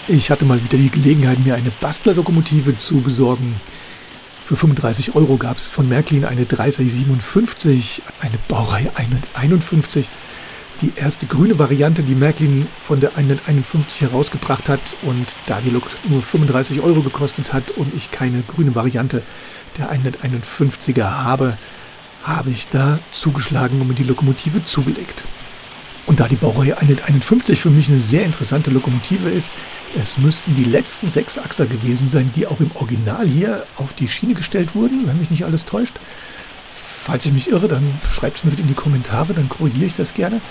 Ich hatte mal wieder die Gelegenheit, mir eine Bastlerlokomotive zu besorgen. Für 35 € gab es von Märklin eine 3057, eine Baureihe 151. Die erste grüne Variante, die Märklin von der 151 herausgebracht hat, und da die Lok nur 35 € gekostet hat und ich keine grüne Variante der 151er habe, habe ich da zugeschlagen und mir die Lokomotive zugelegt. Und da die Baureihe 151 für mich eine sehr interessante Lokomotive ist, es müssten die letzten 6-Achser gewesen sein, die auch im Original hier auf die Schiene gestellt wurden, wenn mich nicht alles täuscht. Falls ich mich irre, dann schreibt es mir bitte in die Kommentare, dann korrigiere ich das gerne.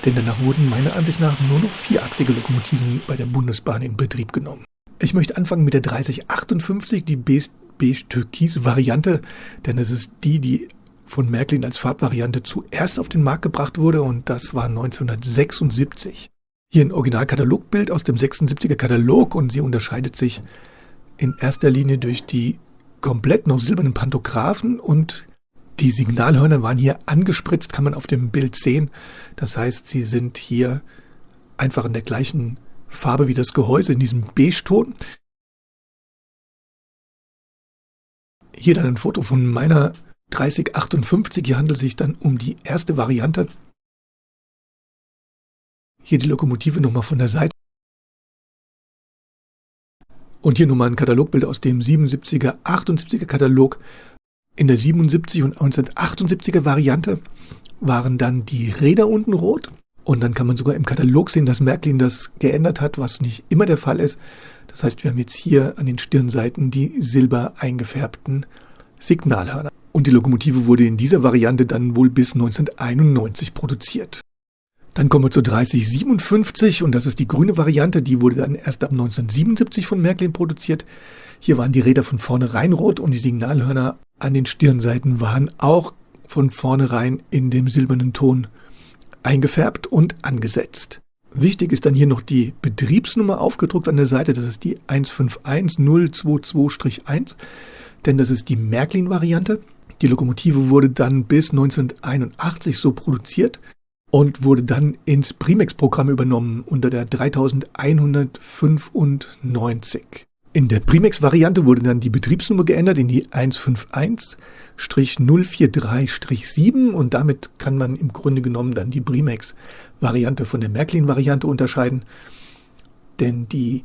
Denn danach wurden meiner Ansicht nach nur noch 4-achsige Lokomotiven bei der Bundesbahn in Betrieb genommen. Ich möchte anfangen mit der 3058, die beige-türkis-Variante, denn es ist die von Märklin als Farbvariante zuerst auf den Markt gebracht wurde, und das war 1976. Hier ein Originalkatalogbild aus dem 76er Katalog, und sie unterscheidet sich in erster Linie durch die komplett noch silbernen Pantographen, und die Signalhörner waren hier angespritzt, kann man auf dem Bild sehen. Das heißt, sie sind hier einfach in der gleichen Farbe wie das Gehäuse, in diesem Beige-Ton. Hier dann ein Foto von meiner 3058, hier handelt es sich dann um die erste Variante. Hier die Lokomotive nochmal von der Seite. Und hier nochmal ein Katalogbild aus dem 77er, 78er Katalog. In der 77 und 1978er Variante waren dann die Räder unten rot. Und dann kann man sogar im Katalog sehen, dass Märklin das geändert hat, was nicht immer der Fall ist. Das heißt, wir haben jetzt hier an den Stirnseiten die silber eingefärbten Signalhörner. Und die Lokomotive wurde in dieser Variante dann wohl bis 1991 produziert. Dann kommen wir zur 3057, und das ist die grüne Variante. Die wurde dann erst ab 1977 von Märklin produziert. Hier waren die Räder von vornherein rot und die Signalhörner an den Stirnseiten waren auch von vornherein in dem silbernen Ton eingefärbt und angesetzt. Wichtig ist dann hier noch die Betriebsnummer aufgedruckt an der Seite. Das ist die 151022-1, denn das ist die Märklin-Variante. Die Lokomotive wurde dann bis 1981 so produziert und wurde dann ins Primex-Programm übernommen unter der 3195. In der Primex-Variante wurde dann die Betriebsnummer geändert in die 151-043-7, und damit kann man im Grunde genommen dann die Primex-Variante von der Märklin-Variante unterscheiden. Denn die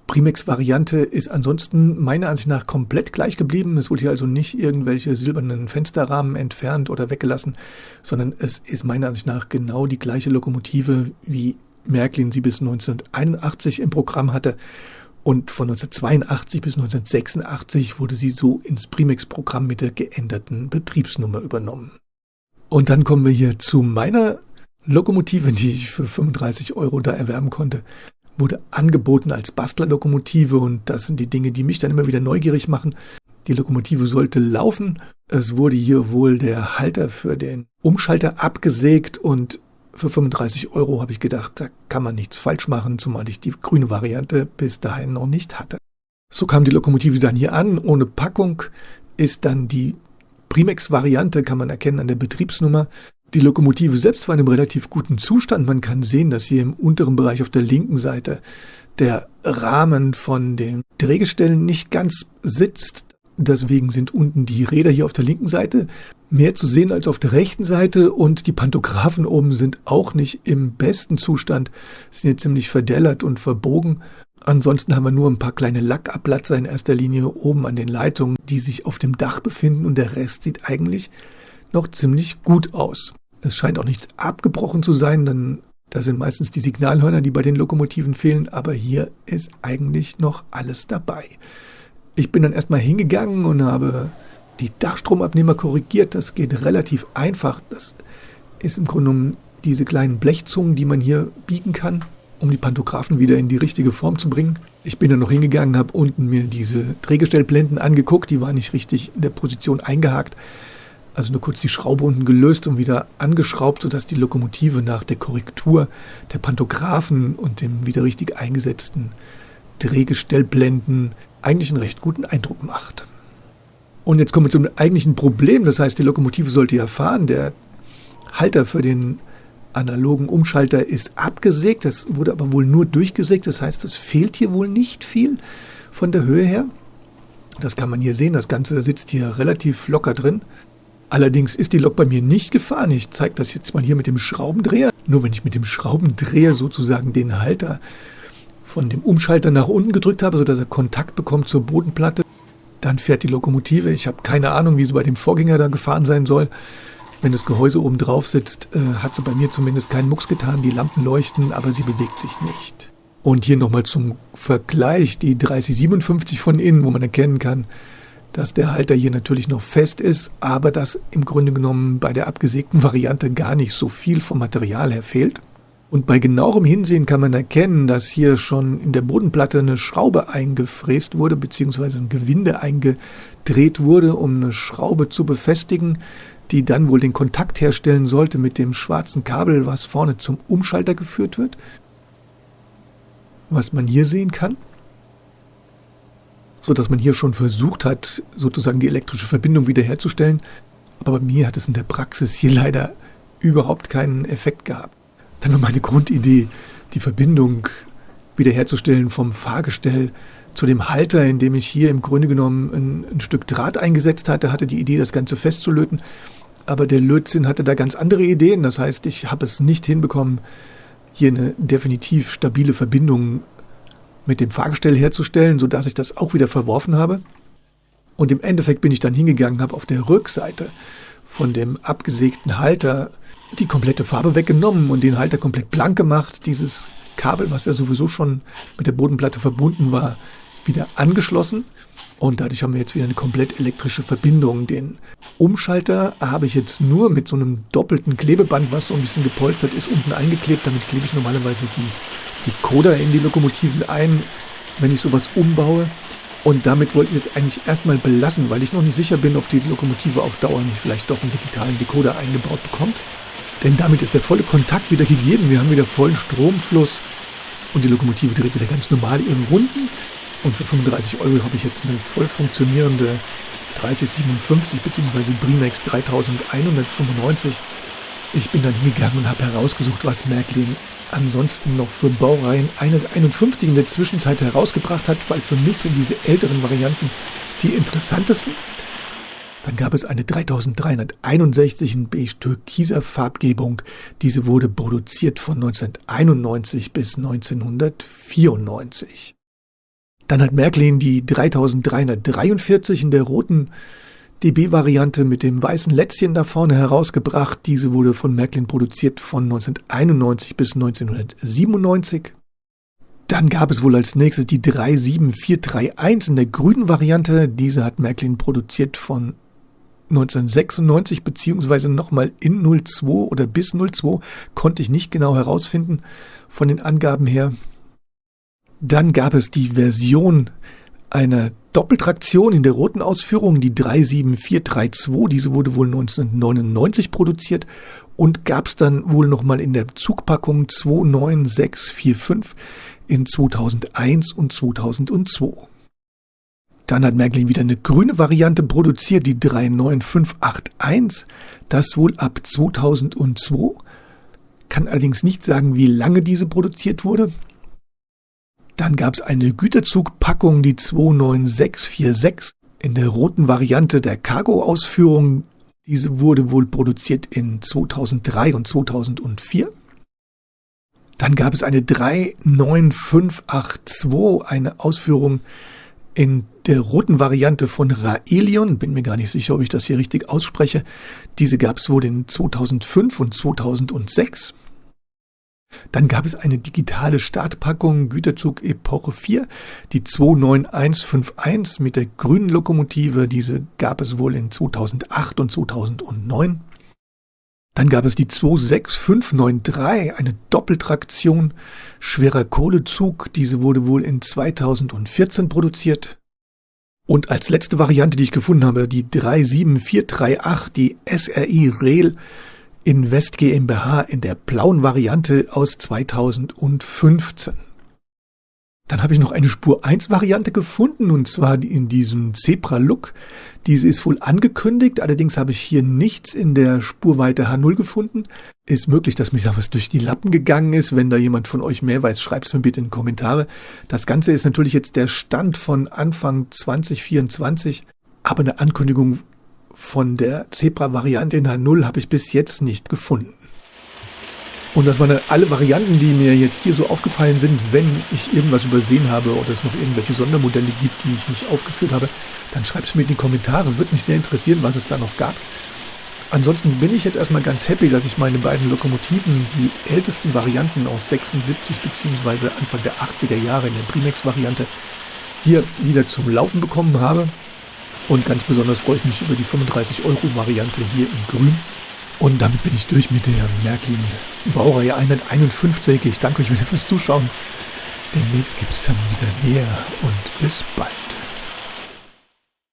Primex-Variante ist ansonsten meiner Ansicht nach komplett gleich geblieben. Es wurde hier also nicht irgendwelche silbernen Fensterrahmen entfernt oder weggelassen, sondern es ist meiner Ansicht nach genau die gleiche Lokomotive, wie Märklin sie bis 1981 im Programm hatte. Und von 1982 bis 1986 wurde sie so ins Primex-Programm mit der geänderten Betriebsnummer übernommen. Und dann kommen wir hier zu meiner Lokomotive, die ich für 35 € da erwerben konnte. Wurde angeboten als Bastlerlokomotive, und das sind die Dinge, die mich dann immer wieder neugierig machen. Die Lokomotive sollte laufen. Es wurde hier wohl der Halter für den Umschalter abgesägt, und für 35 € habe ich gedacht, da kann man nichts falsch machen, zumal ich die grüne Variante bis dahin noch nicht hatte. So kam die Lokomotive dann hier an, ohne Packung. Ist dann die Primex-Variante, kann man erkennen an der Betriebsnummer. Die Lokomotive selbst war in einem relativ guten Zustand. Man kann sehen, dass hier im unteren Bereich auf der linken Seite der Rahmen von den Drehgestellen nicht ganz sitzt. Deswegen sind unten die Räder hier auf der linken Seite mehr zu sehen als auf der rechten Seite, und die Pantographen oben sind auch nicht im besten Zustand, sind hier ziemlich verdellert und verbogen. Ansonsten haben wir nur ein paar kleine Lackabplatzer in erster Linie oben an den Leitungen, die sich auf dem Dach befinden, und der Rest sieht eigentlich noch ziemlich gut aus. Es scheint auch nichts abgebrochen zu sein, denn da sind meistens die Signalhörner, die bei den Lokomotiven fehlen, aber hier ist eigentlich noch alles dabei. Ich bin dann erstmal hingegangen und habe die Dachstromabnehmer korrigiert. Das geht relativ einfach. Das ist im Grunde genommen diese kleinen Blechzungen, die man hier biegen kann, um die Pantographen wieder in die richtige Form zu bringen. Ich bin dann noch hingegangen, habe unten mir diese Drehgestellblenden angeguckt. Die waren nicht richtig in der Position eingehakt. Also nur kurz die Schraube unten gelöst und wieder angeschraubt, sodass die Lokomotive nach der Korrektur der Pantographen und dem wieder richtig eingesetzten Drehgestellblenden eigentlich einen recht guten Eindruck macht. Und jetzt kommen wir zum eigentlichen Problem. Das heißt, die Lokomotive sollte ja fahren. Der Halter für den analogen Umschalter ist abgesägt. Das wurde aber wohl nur durchgesägt. Das heißt, es fehlt hier wohl nicht viel von der Höhe her. Das kann man hier sehen. Das Ganze sitzt hier relativ locker drin. Allerdings ist die Lok bei mir nicht gefahren. Ich zeige das jetzt mal hier mit dem Schraubendreher. Nur wenn ich mit dem Schraubendreher sozusagen den Halter von dem Umschalter nach unten gedrückt habe, sodass er Kontakt bekommt zur Bodenplatte, dann fährt die Lokomotive. Ich habe keine Ahnung, wie sie bei dem Vorgänger da gefahren sein soll. Wenn das Gehäuse oben drauf sitzt, hat sie bei mir zumindest keinen Mucks getan. Die Lampen leuchten, aber sie bewegt sich nicht. Und hier nochmal zum Vergleich die 3057 von innen, wo man erkennen kann, dass der Halter hier natürlich noch fest ist, aber dass im Grunde genommen bei der abgesägten Variante gar nicht so viel vom Material her fehlt. Und bei genauerem Hinsehen kann man erkennen, dass hier schon in der Bodenplatte eine Schraube eingefräst wurde, beziehungsweise ein Gewinde eingedreht wurde, um eine Schraube zu befestigen, die dann wohl den Kontakt herstellen sollte mit dem schwarzen Kabel, was vorne zum Umschalter geführt wird. Was man hier sehen kann. So dass man hier schon versucht hat, sozusagen die elektrische Verbindung wiederherzustellen. Aber bei mir hat es in der Praxis hier leider überhaupt keinen Effekt gehabt. Dann war meine Grundidee, die Verbindung wiederherzustellen vom Fahrgestell zu dem Halter, indem ich hier im Grunde genommen ein Stück Draht eingesetzt hatte die Idee, das Ganze festzulöten. Aber der Lötzinn hatte da ganz andere Ideen. Das heißt, ich habe es nicht hinbekommen, hier eine definitiv stabile Verbindung mit dem Fahrgestell herzustellen, sodass ich das auch wieder verworfen habe. Und im Endeffekt bin ich dann hingegangen, habe auf der Rückseite von dem abgesägten Halter die komplette Farbe weggenommen und den Halter komplett blank gemacht. Dieses Kabel, was ja sowieso schon mit der Bodenplatte verbunden war, wieder angeschlossen. Und dadurch haben wir jetzt wieder eine komplett elektrische Verbindung. Den Umschalter habe ich jetzt nur mit so einem doppelten Klebeband, was so ein bisschen gepolstert ist, unten eingeklebt. Damit klebe ich normalerweise die Coder in die Lokomotiven ein, wenn ich sowas umbaue. Und damit wollte ich jetzt eigentlich erstmal belassen, weil ich noch nicht sicher bin, ob die Lokomotive auf Dauer nicht vielleicht doch einen digitalen Decoder eingebaut bekommt. Denn damit ist der volle Kontakt wieder gegeben. Wir haben wieder vollen Stromfluss und die Lokomotive dreht wieder ganz normal ihre Runden. Und für 35 € habe ich jetzt eine voll funktionierende 3057 bzw. Brimex 3195. Ich bin dann hingegangen und habe herausgesucht, was Märklin ansonsten noch für Baureihen 151 in der Zwischenzeit herausgebracht hat, weil für mich sind diese älteren Varianten die interessantesten. Dann gab es eine 3361 in beige-türkiser Farbgebung. Diese wurde produziert von 1991 bis 1994. Dann hat Märklin die 3343 in der roten DB-Variante mit dem weißen Lätzchen da vorne herausgebracht. Diese wurde von Märklin produziert von 1991 bis 1997. Dann gab es wohl als nächstes die 37431 in der grünen Variante. Diese hat Märklin produziert von 1996 beziehungsweise nochmal in 02 oder bis 02. Konnte ich nicht genau herausfinden von den Angaben her. Dann gab es die Version einer Doppeltraktion in der roten Ausführung, die 37432. Diese wurde wohl 1999 produziert und gab es dann wohl nochmal in der Zugpackung 29645 in 2001 und 2002. Dann hat Märklin wieder eine grüne Variante produziert, die 39581. Das wohl ab 2002. Kann allerdings nicht sagen, wie lange diese produziert wurde. Dann gab es eine Güterzugpackung, die 29646 in der roten Variante der Cargo-Ausführung. Diese wurde wohl produziert in 2003 und 2004. Dann gab es eine 39582, eine Ausführung in der roten Variante von Raelion. Bin mir gar nicht sicher, ob ich das hier richtig ausspreche. Diese gab es wohl in 2005 und 2006. Dann gab es eine digitale Startpackung Güterzug Epoche 4, die 29151 mit der grünen Lokomotive. Diese gab es wohl in 2008 und 2009. Dann gab es die 26593, eine Doppeltraktion schwerer Kohlezug. Diese wurde wohl in 2014 produziert. Und als letzte Variante, die ich gefunden habe, die 37438, die SRI Rail Invest GmbH in der blauen Variante aus 2015. Dann habe ich noch eine Spur 1 Variante gefunden, und zwar in diesem Zebra Look. Diese ist wohl angekündigt, allerdings habe ich hier nichts in der Spurweite H0 gefunden. Ist möglich, dass mir da was durch die Lappen gegangen ist. Wenn da jemand von euch mehr weiß, schreibt es mir bitte in die Kommentare. Das Ganze ist natürlich jetzt der Stand von Anfang 2024, aber eine Ankündigung von der Zebra-Variante in H0 habe ich bis jetzt nicht gefunden. Und das waren alle Varianten, die mir jetzt hier so aufgefallen sind. Wenn ich irgendwas übersehen habe oder es noch irgendwelche Sondermodelle gibt, die ich nicht aufgeführt habe, dann schreibt es mir in die Kommentare. Würde mich sehr interessieren, was es da noch gab. Ansonsten bin ich jetzt erstmal ganz happy, dass ich meine beiden Lokomotiven, die ältesten Varianten aus 76 bzw. Anfang der 80er Jahre in der Primex-Variante, hier wieder zum Laufen bekommen habe. Und ganz besonders freue ich mich über die 35-Euro-Variante hier in Grün. Und damit bin ich durch mit der Märklin Baureihe 151. Ich danke euch wieder fürs Zuschauen. Demnächst gibt es dann wieder mehr und bis bald.